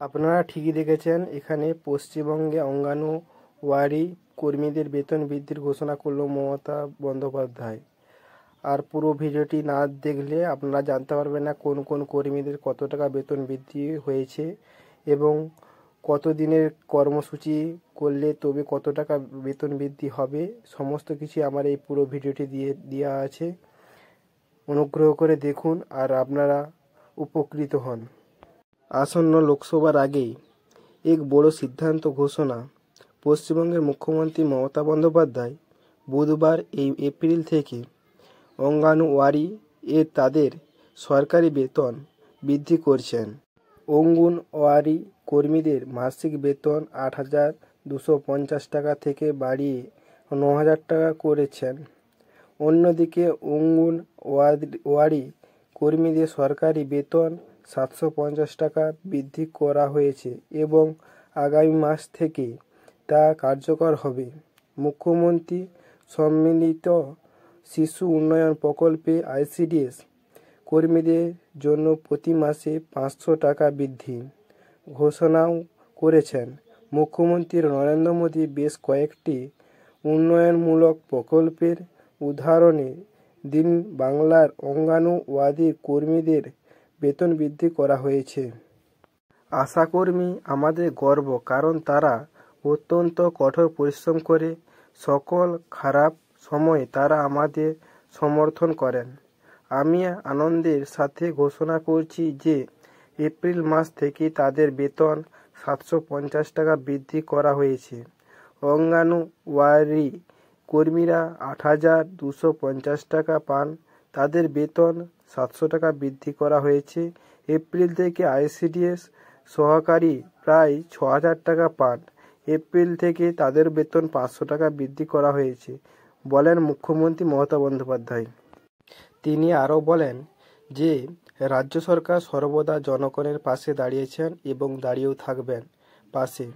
আপনারা ঠিকই দেখেছেন, এখানে পশ্চিমবঙ্গে অঙ্গনওয়াড়ি কর্মীদের বেতন বৃদ্ধির ঘোষণা করল মমতা বন্দ্যোপাধ্যায়। আর পুরো ভিডিওটি না দেখলে আপনারা জানতে পারবেন না কোন কোন কর্মীদের কত টাকা বেতন বৃদ্ধি হয়েছে এবং কত দিনের কর্মসূচি করলে তবে কত টাকা বেতন বৃদ্ধি হবে। সমস্ত কিছু আমার এই পুরো ভিডিওটি দেওয়া আছে, অনুগ্রহ করে দেখুন আর আপনারা উপকৃত হন। আসন্ন লোকসভার আগেই এক বড় সিদ্ধান্ত ঘোষণা। পশ্চিমবঙ্গের মুখ্যমন্ত্রী মমতা বন্দ্যোপাধ্যায় বুধবার এই এপ্রিল থেকে অঙ্গনওয়াড়ি তাদের সরকারি বেতন বৃদ্ধি করছেন। অঙ্গনওয়াড়ি কর্মীদের মাসিক বেতন ৮,২৫০ টাকা থেকে বাড়িয়ে ৯,০০০ টাকা করেছেন। অন্যদিকে অঙ্গনওয়াড়ি কর্মীদের সরকারি বেতন ৭৫০ টাকা বৃদ্ধি করা হয়েছে এবং আগামী মাস থেকে তা কার্যকর হবে। মুখ্যমন্ত্রী সম্মিলিত শিশু উন্নয়ন প্রকল্পে আইসিডিএস কর্মীদের জন্য প্রতি মাসে ৫০০ টাকা বৃদ্ধি ঘোষণাও করেছেন। মুখ্যমন্ত্রী নরেন্দ্র মোদী বেশ কয়েকটি উন্নয়নমূলক প্রকল্পের উদাহরণে দিন বাংলার অঙ্গনওয়াড়ি কর্মীদের বেতন বৃদ্ধি করা হয়েছে। আশাকর্মী আমাদের গর্ব, কারণ তারা অত্যন্ত কঠোর পরিশ্রম করে। সকল খারাপ সময়ে তারা আমাদের সমর্থন করেন। আমি আনন্দের সাথে ঘোষণা করছি যে এপ্রিল মাস থেকে তাদের বেতন ৭৫০ টাকা বৃদ্ধি করা হয়েছে। অঙ্গনওয়াড়ি কর্মীরা ৮,২৫০ টাকা পান, তাদের বেতন ৭০০ টাকা বৃদ্ধি করা হয়েছে। এপ্রিল থেকে আইসিডিএস সহকারী প্রায় ৬,০০০ টাকা পান, এপ্রিল থেকে তাদের বেতন ৫০০ টাকা বৃদ্ধি করা হয়েছে বলেন মুখ্যমন্ত্রী মমতা বন্দ্যোপাধ্যায়। তিনি আরও বলেন যে রাজ্য সরকার সর্বদা জনগণের পাশে দাঁড়িয়েছেন এবং দাঁড়িয়েও থাকবেন পাশে।